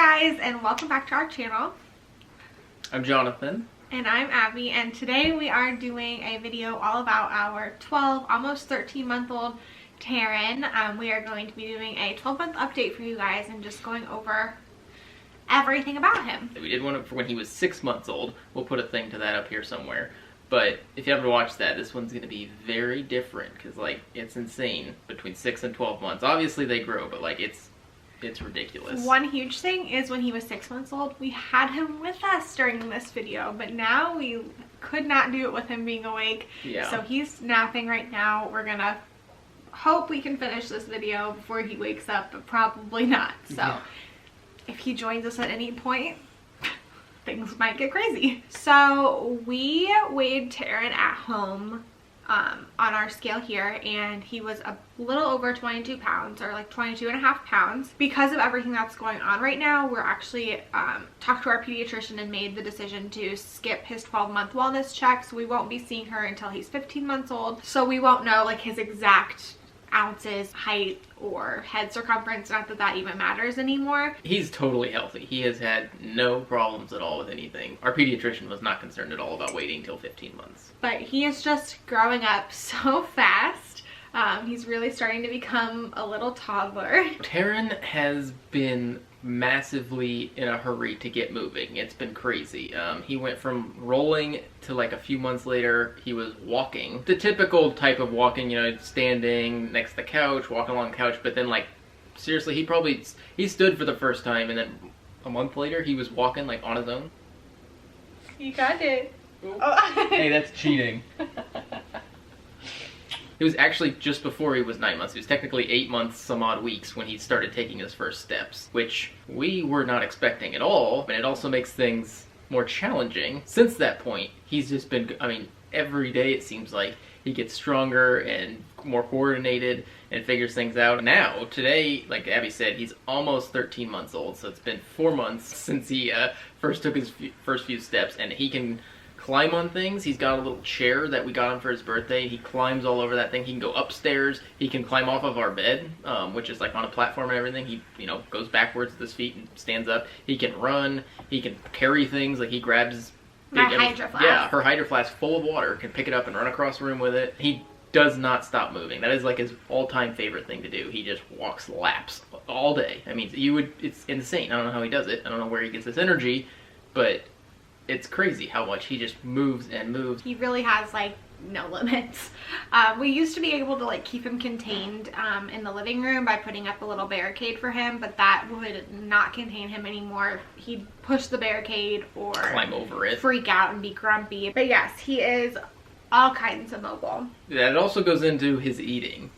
guys, and welcome back to our channel. I'm Jonathan. And I'm Abby, and today we are doing a video all about our 12, almost 13-month-old Terran. We are going to be doing a 12-month update for you guys and just going over everything about him. We did one for when he was 6 months old. We'll put a thing to that up here somewhere. But if you haven't watched that, this one's going to be very different because, like, it's insane between 6 and 12 months. Obviously, they grow, but, like, it's ridiculous. One huge thing is when he was 6 months old, we had him with us during this video, but now we could not do it with him being awake. Yeah. So he's napping right now. We're going to hope we can finish this video before he wakes up, but probably not. So if he joins us at any point, things might get crazy. So we weighed Terran at home on our scale here, and he was a little over 22 pounds, or like 22 and a half pounds. Because of everything that's going on right now, we're actually talked to our pediatrician and made the decision to skip his 12-month wellness check. So we won't be seeing her until he's 15 months old. So we won't know like his exact ounces, height, or head circumference. Not that that even matters anymore. He's totally healthy. He has had no problems at all with anything. Our pediatrician was not concerned at all about waiting till 15 months. But he is just growing up so fast. He's really starting to become a little toddler. Terran has been massively in a hurry to get moving. It's been crazy. He went from rolling to, like, a few months later he was walking. The typical type of walking, you know, standing next to the couch, walking along the couch, but then, like, seriously, he stood for the first time, and then a month later he was walking, like, on his own. You got it. Oh. Hey, that's cheating. It was actually just before he was 9 months. It was technically 8 months, some odd weeks, when he started taking his first steps, which we were not expecting at all, and it also makes things more challenging. Since that point, he's just been, I mean, every day it seems like he gets stronger and more coordinated and figures things out. Now, today, like Abby said, he's almost 13 months old, so it's been 4 months since he first took his first few steps, and he can climb on things. He's got a little chair that we got him for his birthday. He climbs all over that thing. He can go upstairs. He can climb off of our bed, which is like on a platform and everything. He, you know, goes backwards with his feet and stands up. He can run. He can carry things. Like, he grabs My Hydro Flask. Yeah, her Hydro Flask full of water. Can pick it up and run across the room with it. He does not stop moving. That is like his all-time favorite thing to do. He just walks laps all day. I mean, it's insane. I don't know how he does it. I don't know where he gets this energy, but it's crazy how much he just moves and moves. He really has like no limits. We used to be able to like keep him contained in the living room by putting up a little barricade for him, but that would not contain him anymore. He'd push the barricade or climb over it, freak out and be grumpy. But yes, he is all kinds of mobile. That also goes into his eating.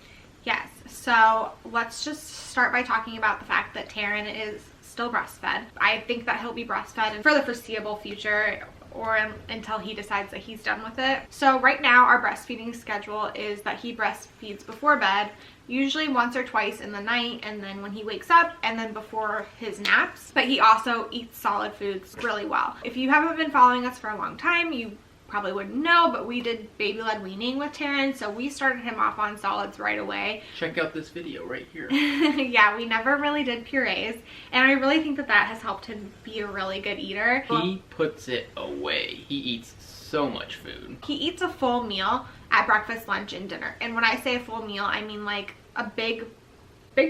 Yes, so let's just start by talking about the fact that Terran is still breastfed. I think that he'll be breastfed for the foreseeable future, or until he decides that he's done with it. So right now our breastfeeding schedule is that he breastfeeds before bed, usually once or twice in the night, and then when he wakes up, and then before his naps. But he also eats solid foods really well. If you haven't been following us for a long time, you probably wouldn't know, but we did baby-led weaning with Terran, so we started him off on solids right away. Check out this video right here. Yeah, we never really did purees, and I really think that that has helped him be a really good eater. He puts it away. He eats so much food. He eats a full meal at breakfast, lunch, and dinner. And when I say a full meal, I mean like a big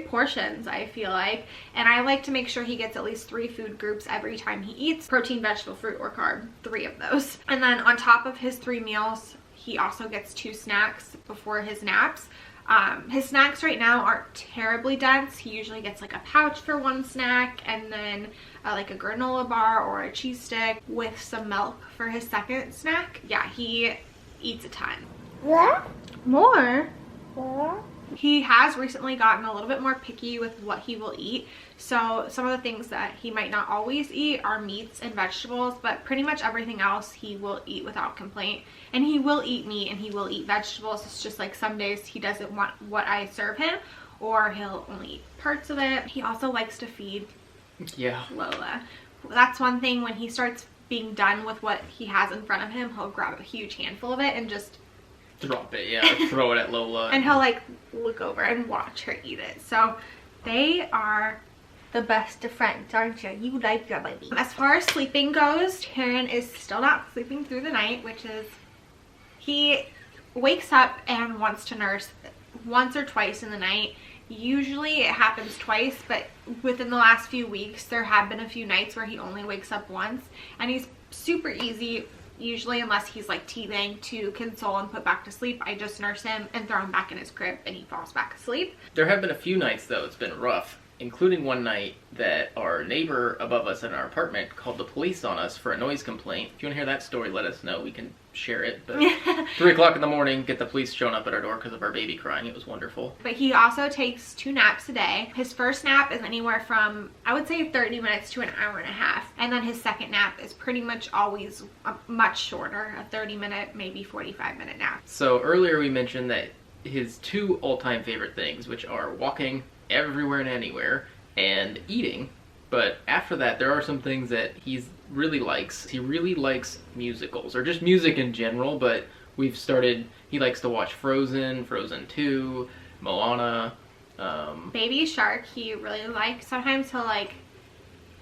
portions, I feel like. And I like to make sure he gets at least 3 food groups every time he eats: protein, vegetable, fruit, or carb. 3 of those. And then on top of his 3 meals, he also gets 2 snacks before his naps. His snacks right now aren't terribly dense. He usually gets like a pouch for 1 snack, and then like a granola bar or a cheese stick with some milk for his second snack. Yeah, he eats a ton. Yeah. More? Yeah. He has recently gotten a little bit more picky with what he will eat. So some of the things that he might not always eat are meats and vegetables, but pretty much everything else he will eat without complaint. And he will eat meat and he will eat vegetables. It's just like some days he doesn't want what I serve him, or he'll only eat parts of it. He also likes to feed Lola. That's one thing. When he starts being done with what he has in front of him, he'll grab a huge handful of it and just drop it, yeah, throw it at Lola. And he'll like look over and watch her eat it. So they are the best of friends, aren't you? You like your baby. As far as sleeping goes, Taryn is still not sleeping through the night, which is, he wakes up and wants to nurse once or twice in the night. Usually it happens twice, but within the last few weeks there have been a few nights where he only wakes up once, and he's super easy usually, unless he's like teething, to console and put back to sleep. I just nurse him and throw him back in his crib and he falls back asleep. There have been a few nights though it's been rough, including one night that our neighbor above us in our apartment called the police on us for a noise complaint. If you want to hear that story, let us know. We can share it. But 3 o'clock in the morning, get the police showing up at our door because of our baby crying. It was wonderful. But he also takes 2 naps a day. His first nap is anywhere from, I would say, 30 minutes to an hour and a half. And then his second nap is pretty much always much shorter, a 30-minute, maybe 45-minute nap. So earlier we mentioned that his 2 all-time favorite things, which are walking everywhere and anywhere and eating. But after that, there are some things that he really likes. He really likes musicals, or just music in general, but he likes to watch Frozen, Frozen 2, Moana. Baby Shark, he really likes. Sometimes he'll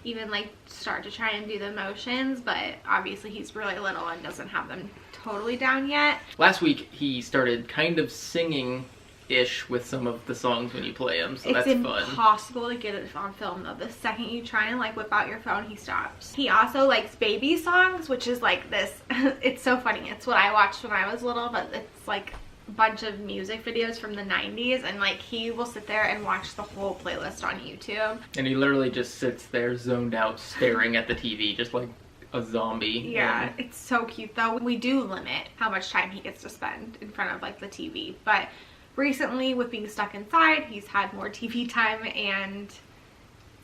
even start to try and do the motions, but obviously he's really little and doesn't have them totally down yet. Last week, he started kind of singing ish with some of the songs when you play them, so that's fun. It's impossible to get it on film though. The second you try and whip out your phone, he stops. He also likes baby songs, which is this it's so funny. It's what I watched when I was little, but it's a bunch of music videos from the 90s, and he will sit there and watch the whole playlist on YouTube. And he literally just sits there zoned out staring at the TV just like a zombie. Yeah, it's so cute though. We do limit how much time he gets to spend in front of the TV, but recently, with being stuck inside, he's had more TV time and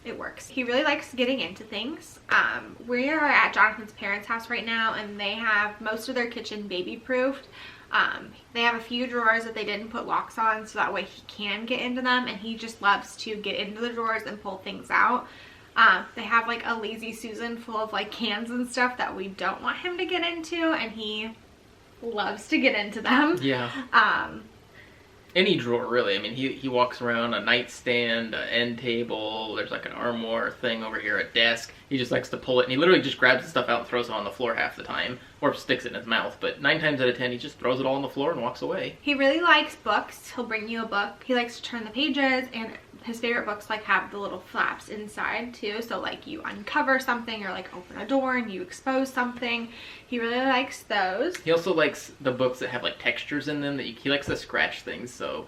it works. He really likes getting into things. We are at Jonathan's parents' house right now, and they have most of their kitchen baby-proofed. They have a few drawers that they didn't put locks on, so that way he can get into them, and he just loves to get into the drawers and pull things out. They have a Lazy Susan full of cans and stuff that we don't want him to get into, and he loves to get into them. Yeah. Any drawer, really. I mean, he walks around a nightstand, an end table, there's an armoire thing over here, a desk. He just likes to pull it, and he literally just grabs the stuff out and throws it on the floor half the time, or sticks it in his mouth. But 9 times out of 10, he just throws it all on the floor and walks away. He really likes books. He'll bring you a book. He likes to turn the pages, and his favorite books have the little flaps inside too, so you uncover something or open a door and you expose something. He really likes those. He also likes the books that have textures in them, that he likes to scratch things. So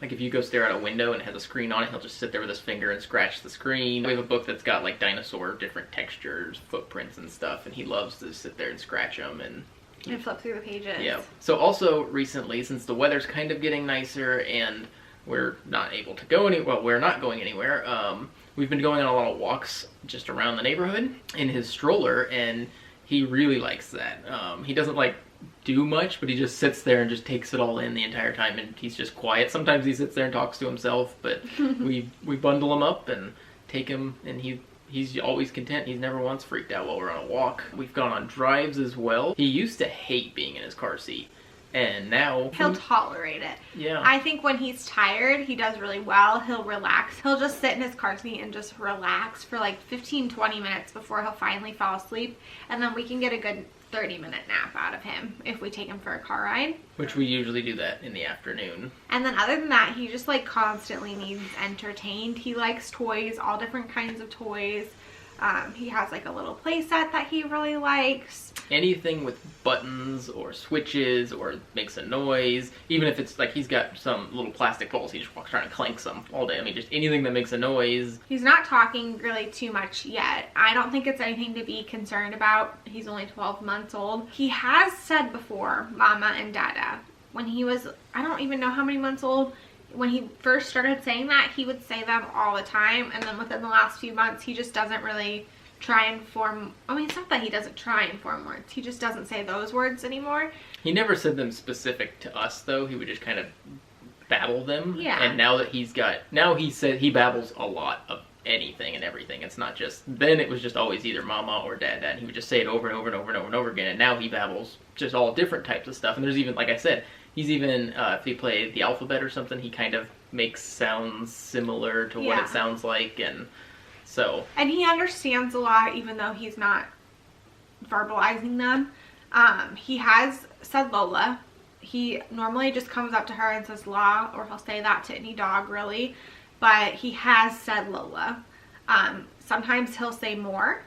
if you go stare at a window and it has a screen on it, he'll just sit there with his finger and scratch the screen. We have a book that's got dinosaur different textures, footprints and stuff, and he loves to sit there and scratch them and flip through the pages. Yeah. So also recently, since the weather's kind of getting nicer and we're not able to go we're not going anywhere. We've been going on a lot of walks just around the neighborhood in his stroller, and he really likes that. He doesn't do much, but he just sits there and just takes it all in the entire time, and he's just quiet. Sometimes he sits there and talks to himself, but we bundle him up and take him, and he's always content. He's never once freaked out while we're on a walk. We've gone on drives as well. He used to hate being in his car seat, and now he'll tolerate it. Yeah. I think when he's tired, he does really well. He'll relax. He'll just sit in his car seat and just relax for 15-20 minutes before he'll finally fall asleep, and then we can get a good 30-minute nap out of him if we take him for a car ride. Which we usually do that in the afternoon. And then other than that, he just constantly needs entertained. He likes toys, all different kinds of toys. He has a little play set that he really likes. Anything with buttons or switches or makes a noise, even if it's he's got some little plastic balls, he just walks around and clanks them all day. I mean, just anything that makes a noise. He's not talking really too much yet. I don't think it's anything to be concerned about. He's only 12 months old. He has said before, Mama and Dada. When he was, I don't even know how many months old, when he first started saying that, he would say them all the time, and then within the last few months, he just doesn't really try and form, it's not that he doesn't try and form words, he just doesn't say those words anymore. He never said them specific to us, though. He would just kind of babble them. Yeah. And now he said he babbles a lot of anything and everything. It's not just, then it was just always either Mama or Dad, and he would just say it over and over and over and over and over again, and now he babbles just all different types of stuff. And there's even, like I said, he's even, if he play the alphabet or something, he kind of makes sounds similar to what it sounds like, and So, and he understands a lot even though he's not verbalizing them. He has said Lola. He normally just comes up to her and says La, or he'll say that to any dog really, but he has said Lola. Sometimes he'll say more,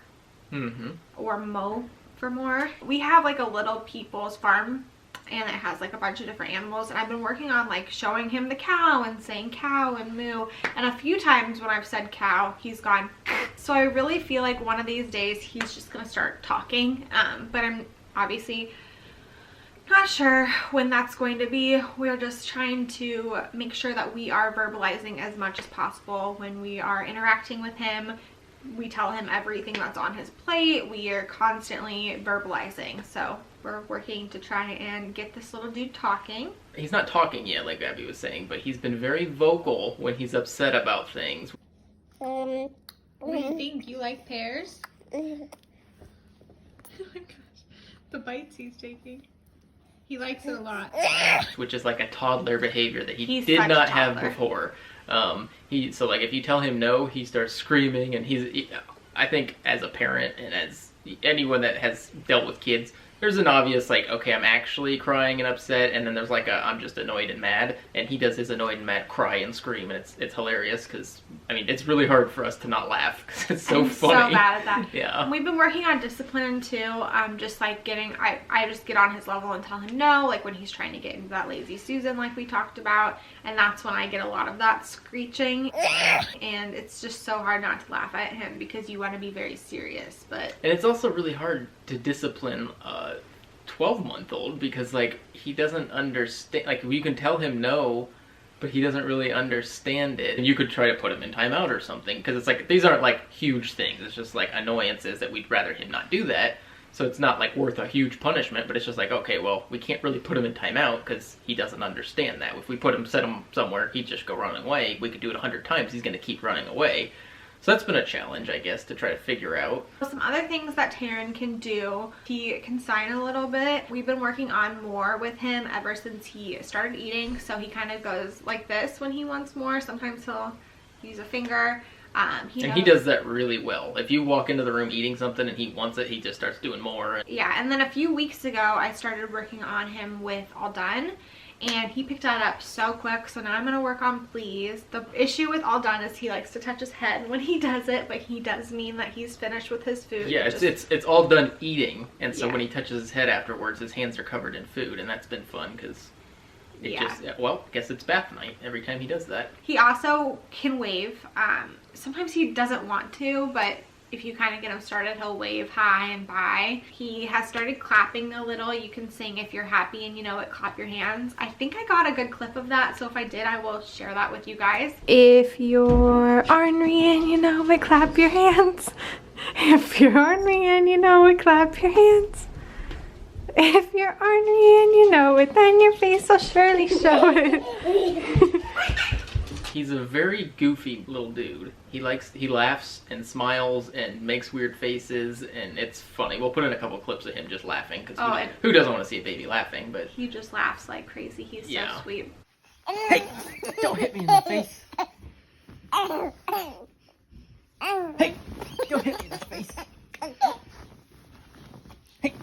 or Mo for more. We have like a little People's Farm, and it has like a bunch of different animals, and I've been working on like showing him the cow and saying cow and moo, and a few times when I've said cow, he's gone. So I really feel like one of these days he's just gonna start talking, but I'm obviously not sure when that's going to be. We're just trying to make sure that we are verbalizing as much as possible when we are interacting with him. We tell him everything that's on his plate. We are constantly verbalizing, so we're working to try and get this little dude talking. He's not talking yet, like Abby was saying, but he's been very vocal when he's upset about things. What do you think? You like pears? Oh my gosh, the bites he's taking. He likes it a lot. Which is like a toddler behavior that He's did such a not have toddler. before. So like if you tell him no, he starts screaming, and I think as a parent and as anyone that has dealt with kids, there's an obvious like, okay, I'm actually crying and upset, and then there's like I'm just annoyed and mad, and he does his annoyed and mad cry and scream, and it's hilarious because I mean it's really hard for us to not laugh because it's so I'm funny. so bad at that. Yeah. We've been working on discipline too. Just like I just get on his level and tell him no, like when he's trying to get into that lazy Susan like we talked about, and that's when I get a lot of that screeching, and it's just so hard not to laugh at him because you want to be very serious. But And it's also really hard to discipline a 12-month-old because like he doesn't understand. Like you can tell him no, but he doesn't really understand it. And you could try to put him in timeout or something because it's like these aren't like huge things. It's just like annoyances that we'd rather him not do that. So it's not like worth a huge punishment, but it's just like, okay, well, we can't really put him in timeout because he doesn't understand that. If we set him somewhere, he'd just go running away. We could do it 100 times, he's going to keep running away. So that's been a challenge, I guess, to try to figure out. some other things that Taryn can do, he can sign a little bit. We've been working on more with him ever since he started eating. So he kind of goes like this when he wants more. Sometimes he'll use a finger. He does that really well. If you walk into the room eating something and he wants it, he just starts doing more. Yeah, and then a few weeks ago, I started working on him with All Done, and he picked that up so quick. So now I'm going to work on Please. The issue with All Done is he likes to touch his head when he does it, but he does mean that he's finished with his food. Yeah, it's all done eating, and so Yeah. when he touches his head afterwards, his hands are covered in food, and that's been fun because I guess it's bath night every time he does that. He also can wave. Sometimes he doesn't want to, but if you kind of get him started, he'll wave hi and bye. He has started clapping a little. You can sing if you're happy and you know it, clap your hands. I think I got a good clip of that, so if I did, I will share that with you guys. If you're ornery and you know it, clap your hands. If you're ornery and you know it, clap your hands. If you're ornery and you know it, then your face will surely show it. He's a very goofy little dude. He laughs and smiles and makes weird faces, and it's funny. We'll put in a couple clips of him just laughing, because who doesn't want to see a baby laughing? But he just laughs like crazy. He's so sweet. Hey, don't hit me in the face. Hey, don't hit me in the face. Hey.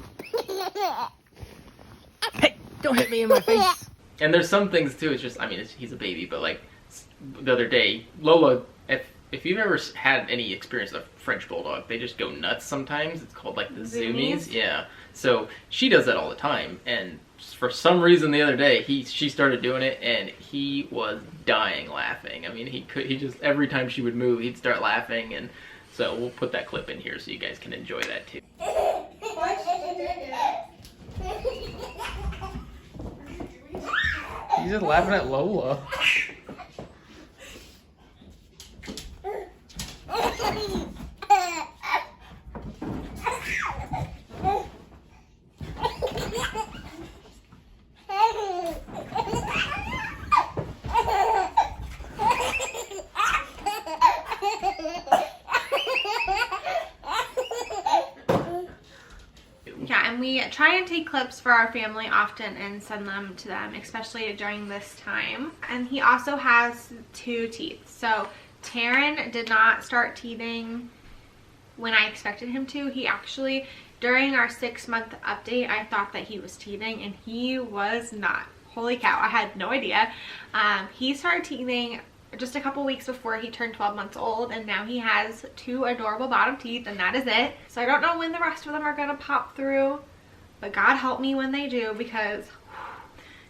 Hey, don't hit me in my face. And there's some things too, it's just, I mean, he's a baby, but like the other day, Lola, if you've ever had any experience with a French Bulldog, they just go nuts sometimes. It's called like the zoomies. Yeah. So she does that all the time, and for some reason the other day, she started doing it, and he was dying laughing. I mean, he just, every time she would move, he'd start laughing, and so we'll put that clip in here so you guys can enjoy that too. He's just laughing at Lola. Yeah, and we try and take clips for our family often and send them to them, especially during this time. And he also has 2 teeth. So Taryn did not start teething when I expected him to. He actually, during our 6-month update, I thought that he was teething, and he was not. Holy cow, I had no idea. He started teething just a couple weeks before he turned 12 months old, and now he has 2 adorable bottom teeth, and that is it. So I don't know when the rest of them are gonna pop through, but God help me when they do, because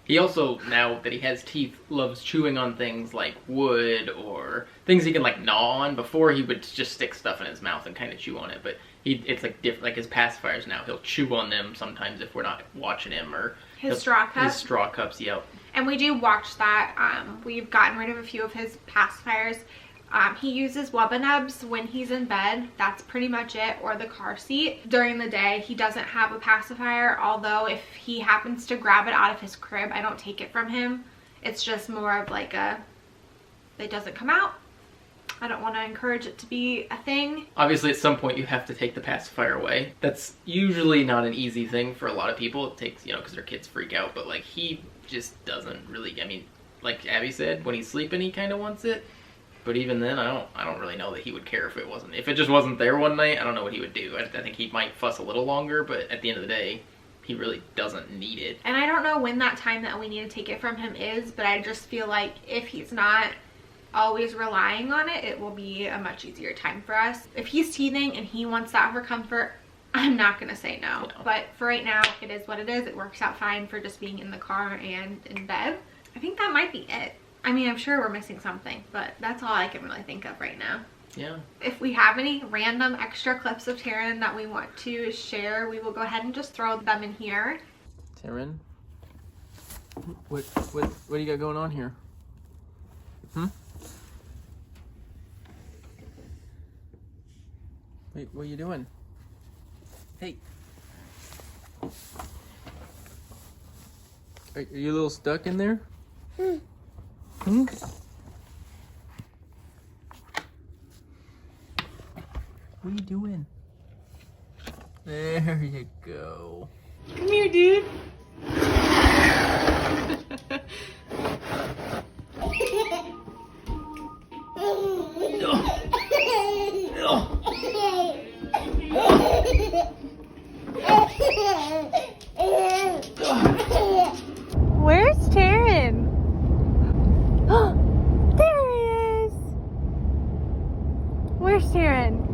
he also, now that he has teeth, loves chewing on things like wood or things he can like gnaw on. Before he would just stick stuff in his mouth and kind of chew on it, but it's like different. Like his pacifiers now, he'll chew on them sometimes if we're not watching him, or his straw cups. His straw cups, yep. And we do watch that. We've gotten rid of a few of his pacifiers. He uses Wubba Nubs when he's in bed. That's pretty much it, or the car seat. During the day, he doesn't have a pacifier, although if he happens to grab it out of his crib, I don't take it from him. It's just more of like it doesn't come out. I don't want to encourage it to be a thing. Obviously, at some point, you have to take the pacifier away. That's usually not an easy thing for a lot of people. It takes, because their kids freak out, but like he just doesn't really, I mean, like Abby said, when he's sleeping, he kind of wants it. But even then, I don't really know that he would care if it just wasn't there one night. I don't know what he would do. I think he might fuss a little longer, but at the end of the day, he really doesn't need it. And I don't know when that time that we need to take it from him is, but I just feel like if he's not always relying on it, it will be a much easier time for us. If he's teething and he wants that for comfort, I'm not gonna say no. But for right now, it is what it is. It works out fine for just being in the car and in bed. I think that might be it. I mean, I'm sure we're missing something, but that's all I can really think of right now. Yeah. If we have any random extra clips of Taryn that we want to share, we will go ahead and just throw them in here. Taryn, what do you got going on here? Wait, what are you doing? Hey. Are you a little stuck in there? What are you doing? There you go. Come here, dude. Where's Taryn? There he is. Where's Taryn?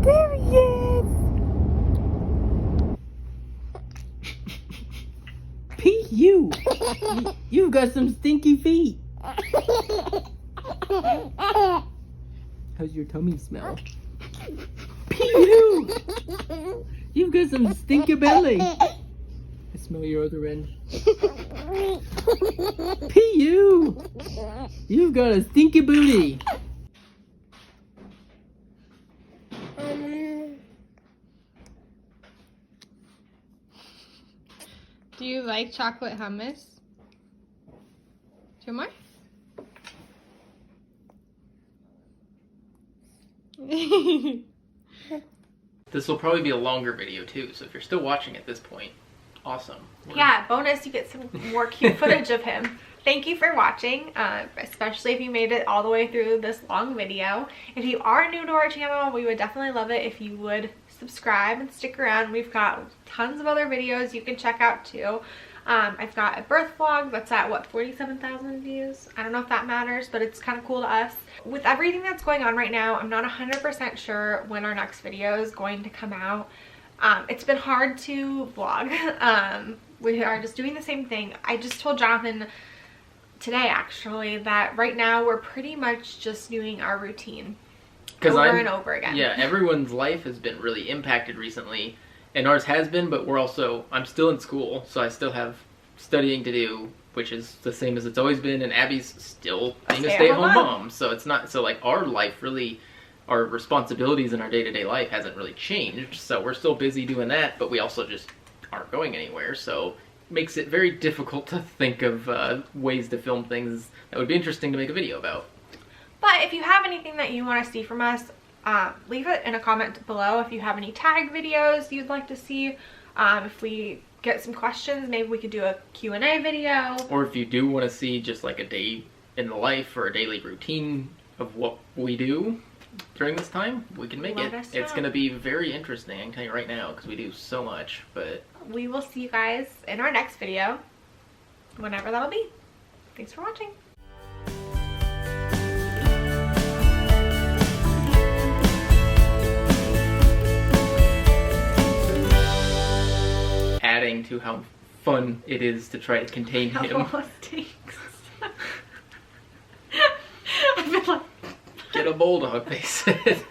There he is. Pete, you've got some stinky feet. How's your tummy smell? Pete, you've got some stinky belly. I smell your other end. Pete, you've got a stinky booty. Do you like chocolate hummus? Two more? This will probably be a longer video too, so if you're still watching at this point, awesome. Yeah, bonus, you get some more cute footage of him. Thank you for watching, especially if you made it all the way through this long video. If you are new to our channel, we would definitely love it if you would subscribe and stick around. We've got tons of other videos you can check out too. I've got a birth vlog that's at what, 47,000 views? I don't know if that matters, but it's kind of cool to us. With everything that's going on right now, I'm not 100% sure when our next video is going to come out. It's been hard to vlog. We are just doing the same thing. I just told Jonathan today actually that right now we're pretty much just doing our routine over and over again. Yeah, everyone's life has been really impacted recently, and ours has been, but I'm still in school, so I still have studying to do, which is the same as it's always been, and Abby's still being a stay-at-home mom, so it's not, so like our life really, our responsibilities in our day-to-day life hasn't really changed, so we're still busy doing that, but we also just aren't going anywhere, so makes it very difficult to think of ways to film things that would be interesting to make a video about. But if you have anything that you want to see from us, leave it in a comment below. If you have any tag videos you'd like to see, if we get some questions, maybe we could do a Q&A video. Or if you do want to see just like a day in life or a daily routine of what we do during this time, we can make Let it. us It's know. going to be very interesting, I can tell you right now, because we do so much. But We will see you guys in our next video, whenever that'll be. Thanks for watching. adding to how fun it is to try to contain him. Elbow stinks. I've been like... Get a bulldog, they said.